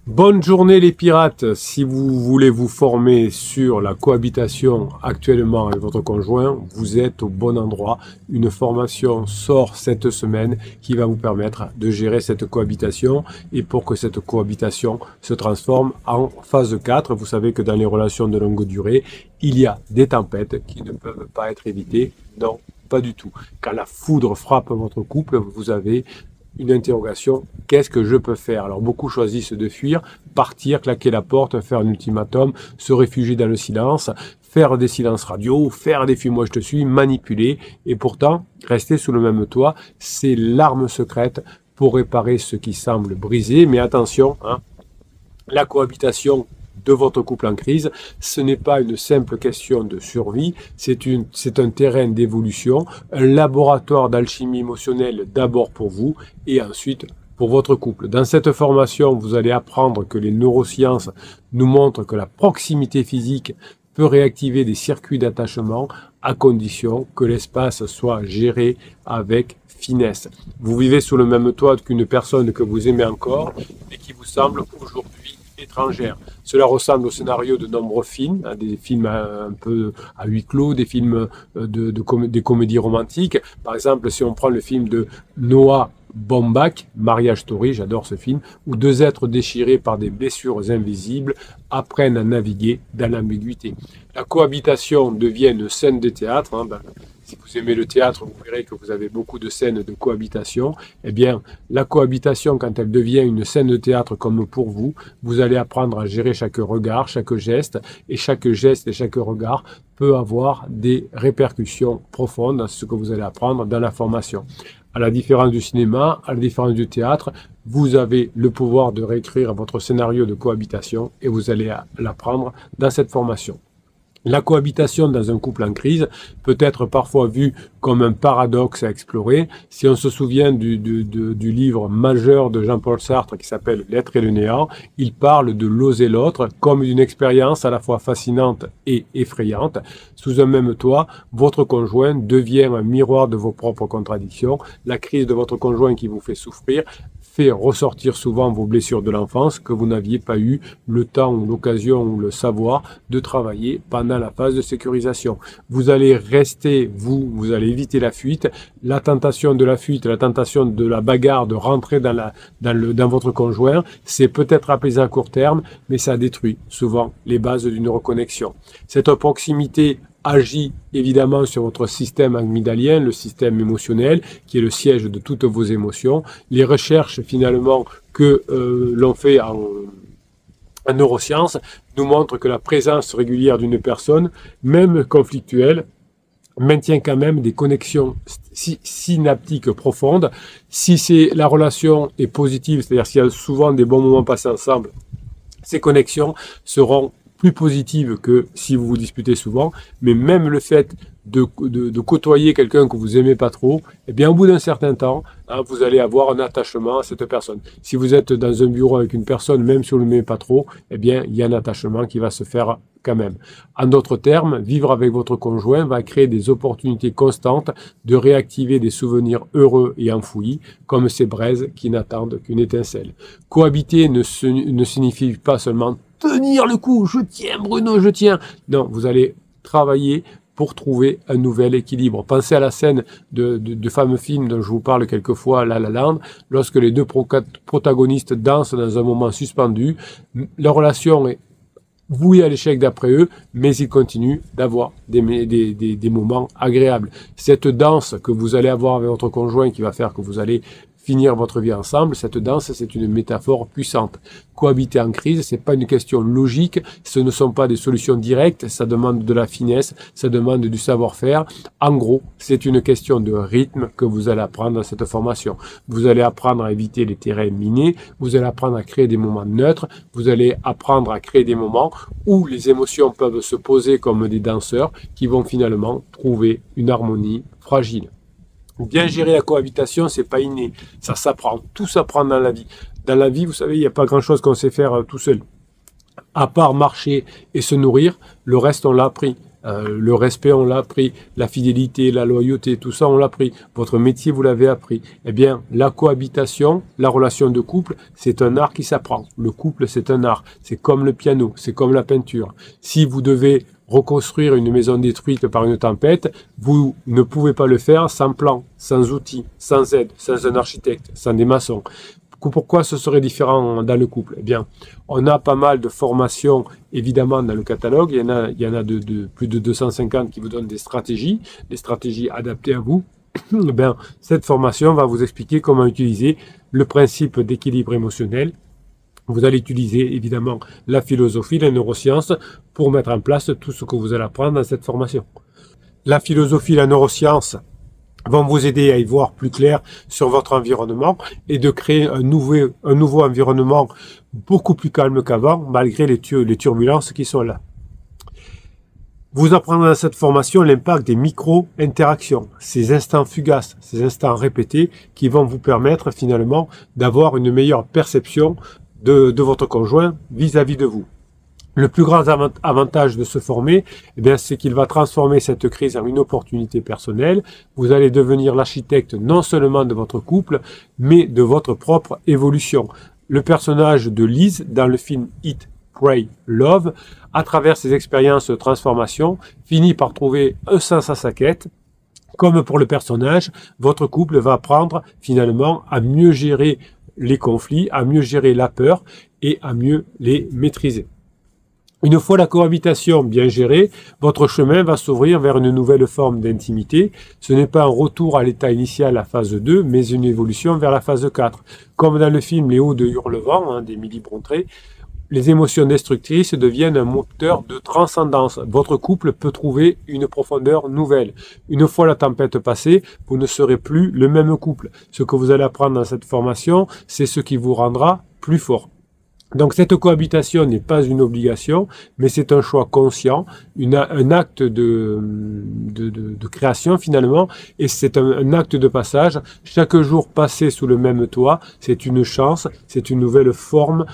Bonne journée les pirates. Si vous voulez vous former sur la cohabitation actuellement avec votre conjoint, vous êtes au bon endroit. Une formation sort cette semaine qui va vous permettre de gérer cette cohabitation et pour que cette cohabitation se transforme en phase 4. Vous savez que dans les relations de longue durée, il y a des tempêtes qui ne peuvent pas être évitées. Non, pas du tout. Quand la foudre frappe votre couple, vous avez une interrogation, qu'est-ce que je peux faire? Alors beaucoup choisissent de fuir, partir, claquer la porte, faire un ultimatum, se réfugier dans le silence, faire des silences radio, faire des fuis-moi je te suis, manipuler, et pourtant, rester sous le même toit, c'est l'arme secrète pour réparer ce qui semble brisé. Mais attention, la cohabitation de votre couple en crise, ce n'est pas une simple question de survie, c'est un terrain d'évolution, un laboratoire d'alchimie émotionnelle d'abord pour vous et ensuite pour votre couple. Dans cette formation, vous allez apprendre que les neurosciences nous montrent que la proximité physique peut réactiver des circuits d'attachement à condition que l'espace soit géré avec finesse. Vous vivez sous le même toit qu'une personne que vous aimez encore et qui vous semble aujourd'hui étrangère. Cela ressemble au scénario de nombreux films, des films un peu à huis clos, des films des comédies romantiques. Par exemple, si on prend le film de Noah Baumbach, Marriage Story, j'adore ce film, où deux êtres déchirés par des blessures invisibles apprennent à naviguer dans l'ambiguïté. La cohabitation devient une scène de théâtre. Si vous aimez le théâtre, vous verrez que vous avez beaucoup de scènes de cohabitation. Eh bien, la cohabitation, quand elle devient une scène de théâtre comme pour vous, vous allez apprendre à gérer chaque regard, chaque geste et chaque regard peut avoir des répercussions profondes dans ce que vous allez apprendre dans la formation. À la différence du cinéma, à la différence du théâtre, vous avez le pouvoir de réécrire votre scénario de cohabitation et vous allez l'apprendre dans cette formation. La cohabitation dans un couple en crise peut être parfois vue comme un paradoxe à explorer. Si on se souvient du livre majeur de Jean-Paul Sartre qui s'appelle L'être et le néant, il parle de l'oser l'autre comme d'une expérience à la fois fascinante et effrayante. Sous un même toit, votre conjoint devient un miroir de vos propres contradictions. La crise de votre conjoint qui vous fait souffrir fait ressortir souvent vos blessures de l'enfance que vous n'aviez pas eu le temps ou l'occasion ou le savoir de travailler pendant la phase de sécurisation. Vous allez rester, vous allez éviter la fuite, la tentation de la fuite, la tentation de la bagarre, de rentrer dans votre conjoint, c'est peut-être apaisant à court terme, mais ça détruit souvent les bases d'une reconnexion. Cette proximité agit évidemment sur votre système amygdalien, le système émotionnel, qui est le siège de toutes vos émotions. Les recherches finalement que l'on fait en neurosciences nous montrent que la présence régulière d'une personne, même conflictuelle, maintient quand même des connexions synaptiques profondes. Si la relation est positive, c'est-à-dire s'il y a souvent des bons moments passés ensemble, ces connexions seront plus positive que si vous vous disputez souvent, mais même le fait de côtoyer quelqu'un que vous aimez pas trop, eh bien au bout d'un certain temps, vous allez avoir un attachement à cette personne. Si vous êtes dans un bureau avec une personne, même si vous ne l'aimez pas trop, eh bien il y a un attachement qui va se faire quand même. En d'autres termes, vivre avec votre conjoint va créer des opportunités constantes de réactiver des souvenirs heureux et enfouis, comme ces braises qui n'attendent qu'une étincelle. Cohabiter ne signifie pas seulement tenir le coup, je tiens Bruno, je tiens. Non, vous allez travailler pour trouver un nouvel équilibre. Pensez à la scène de fameux film dont je vous parle quelquefois, La La Land, lorsque les deux protagonistes dansent dans un moment suspendu, leur relation est vouée à l'échec d'après eux, mais ils continuent d'avoir des moments agréables. Cette danse que vous allez avoir avec votre conjoint qui va faire que vous allez finir votre vie ensemble, cette danse, c'est une métaphore puissante. Cohabiter en crise, c'est pas une question logique, ce ne sont pas des solutions directes, ça demande de la finesse, ça demande du savoir-faire. En gros, c'est une question de rythme que vous allez apprendre dans cette formation. Vous allez apprendre à éviter les terrains minés, vous allez apprendre à créer des moments neutres, vous allez apprendre à créer des moments où les émotions peuvent se poser comme des danseurs qui vont finalement trouver une harmonie fragile. Bien gérer la cohabitation, c'est pas inné. Ça s'apprend. Tout s'apprend dans la vie. Dans la vie, vous savez, il n'y a pas grand-chose qu'on sait faire tout seul. À part marcher et se nourrir, le reste, on l'a appris. le respect, on l'a appris, la fidélité, la loyauté, tout ça, on l'a appris. Votre métier, vous l'avez appris. Eh bien, la cohabitation, la relation de couple, c'est un art qui s'apprend. Le couple, c'est un art. C'est comme le piano, c'est comme la peinture. Si vous devez reconstruire une maison détruite par une tempête, vous ne pouvez pas le faire sans plan, sans outils, sans aide, sans un architecte, sans des maçons. Pourquoi ce serait différent dans le couple? Eh bien, on a pas mal de formations, évidemment, dans le catalogue. Il y en a de plus de 250 qui vous donnent des stratégies adaptées à vous. Eh bien, cette formation va vous expliquer comment utiliser le principe d'équilibre émotionnel. Vous allez utiliser, évidemment, la philosophie, les neurosciences, pour mettre en place tout ce que vous allez apprendre dans cette formation. La philosophie, la neuroscience vont vous aider à y voir plus clair sur votre environnement et de créer un nouveau environnement beaucoup plus calme qu'avant, malgré les turbulences qui sont là. Vous apprendrez dans cette formation l'impact des micro-interactions, ces instants fugaces, ces instants répétés qui vont vous permettre finalement d'avoir une meilleure perception de votre conjoint vis-à-vis de vous. Le plus grand avantage de se former, eh bien, c'est qu'il va transformer cette crise en une opportunité personnelle. Vous allez devenir l'architecte non seulement de votre couple, mais de votre propre évolution. Le personnage de Liz dans le film Eat, Pray, Love, à travers ses expériences de transformation, finit par trouver un sens à sa quête. Comme pour le personnage, votre couple va apprendre finalement à mieux gérer les conflits, à mieux gérer la peur et à mieux les maîtriser. Une fois la cohabitation bien gérée, votre chemin va s'ouvrir vers une nouvelle forme d'intimité. Ce n'est pas un retour à l'état initial, la phase 2, mais une évolution vers la phase 4. Comme dans le film Les Hauts de Hurlevent, d'Émilie Brontë, les émotions destructrices deviennent un moteur de transcendance. Votre couple peut trouver une profondeur nouvelle. Une fois la tempête passée, vous ne serez plus le même couple. Ce que vous allez apprendre dans cette formation, c'est ce qui vous rendra plus fort. Donc cette cohabitation n'est pas une obligation, mais c'est un choix conscient, un acte de création finalement, et c'est un acte de passage. Chaque jour passé sous le même toit, c'est une chance, c'est une nouvelle forme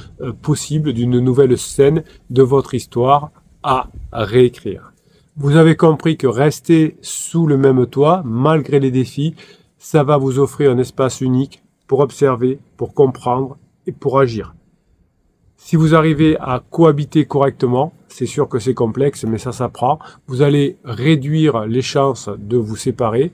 possible d'une nouvelle scène de votre histoire à réécrire. Vous avez compris que rester sous le même toit, malgré les défis, ça va vous offrir un espace unique pour observer, pour comprendre et pour agir. Si vous arrivez à cohabiter correctement, c'est sûr que c'est complexe, mais ça s'apprend, vous allez réduire les chances de vous séparer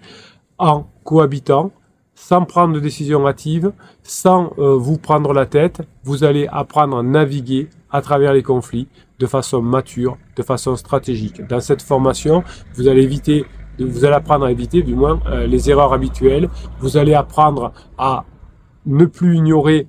en cohabitant, sans prendre de décision hâtive, sans vous prendre la tête. Vous allez apprendre à naviguer à travers les conflits de façon mature, de façon stratégique. Dans cette formation, vous allez apprendre à éviter du moins les erreurs habituelles. Vous allez apprendre à ne plus ignorer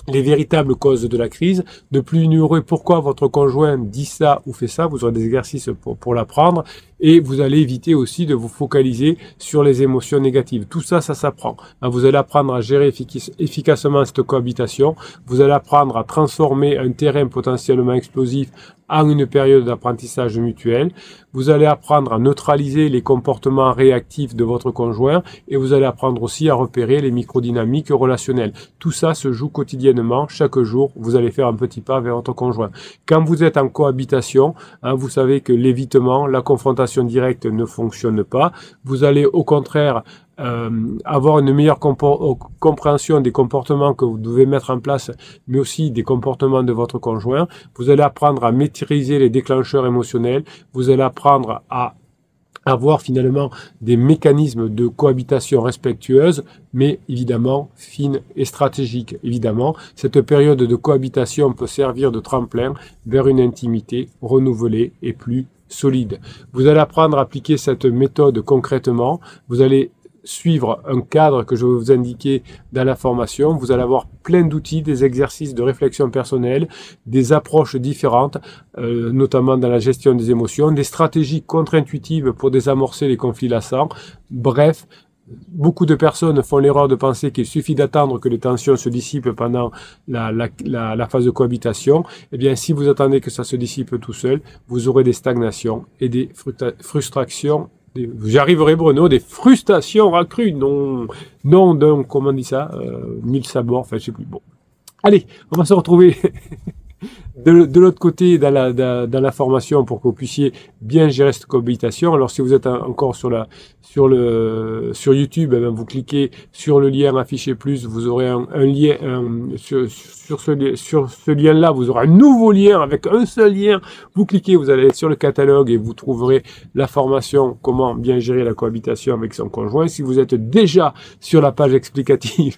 les véritables causes de la crise, ne plus ignorer pourquoi votre conjoint dit ça ou fait ça, vous aurez des exercices pour l'apprendre, et vous allez éviter aussi de vous focaliser sur les émotions négatives. Tout ça, ça s'apprend. Vous allez apprendre à gérer efficacement cette cohabitation, vous allez apprendre à transformer un terrain potentiellement explosif en une période d'apprentissage mutuel, vous allez apprendre à neutraliser les comportements réactifs de votre conjoint, et vous allez apprendre aussi à repérer les microdynamiques relationnelles. Tout ça se joue quotidiennement, chaque jour, vous allez faire un petit pas vers votre conjoint. Quand vous êtes en cohabitation, vous savez que l'évitement, la confrontation directe ne fonctionne pas. Vous allez au contraire avoir une meilleure compréhension des comportements que vous devez mettre en place, mais aussi des comportements de votre conjoint. Vous allez apprendre à maîtriser les déclencheurs émotionnels. Vous allez apprendre à avoir finalement des mécanismes de cohabitation respectueuse, mais évidemment fine et stratégique. Évidemment, cette période de cohabitation peut servir de tremplin vers une intimité renouvelée et plus solide. Vous allez apprendre à appliquer cette méthode concrètement. Vous allez suivre un cadre que je vais vous indiquer dans la formation. Vous allez avoir plein d'outils, des exercices de réflexion personnelle, des approches différentes, notamment dans la gestion des émotions, des stratégies contre-intuitives pour désamorcer les conflits lassants. Bref, beaucoup de personnes font l'erreur de penser qu'il suffit d'attendre que les tensions se dissipent pendant la phase de cohabitation. Eh bien, si vous attendez que ça se dissipe tout seul, vous aurez des stagnations et des frustrations. J'y arriverai, Bruno, des frustrations accrues, non, comment on dit ça, mille sabords, enfin, je sais plus. Bon. Allez, on va se retrouver De l'autre côté, dans la formation, pour que vous puissiez bien gérer cette cohabitation, alors si vous êtes encore sur YouTube, eh bien, vous cliquez sur le lien affiché plus, vous aurez un lien sur ce lien-là, vous aurez un nouveau lien avec un seul lien. Vous cliquez, vous allez sur le catalogue et vous trouverez la formation comment bien gérer la cohabitation avec son conjoint. Si vous êtes déjà sur la page explicative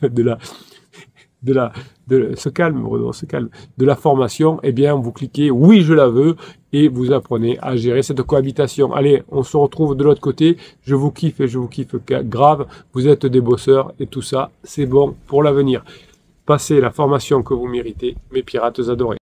se calme, Renaud, se calme, de la formation, eh bien, vous cliquez oui, je la veux, et vous apprenez à gérer cette cohabitation. Allez, on se retrouve de l'autre côté. Je vous kiffe et je vous kiffe grave. Vous êtes des bosseurs et tout ça, c'est bon pour l'avenir. Passez la formation que vous méritez, mes pirates adorés.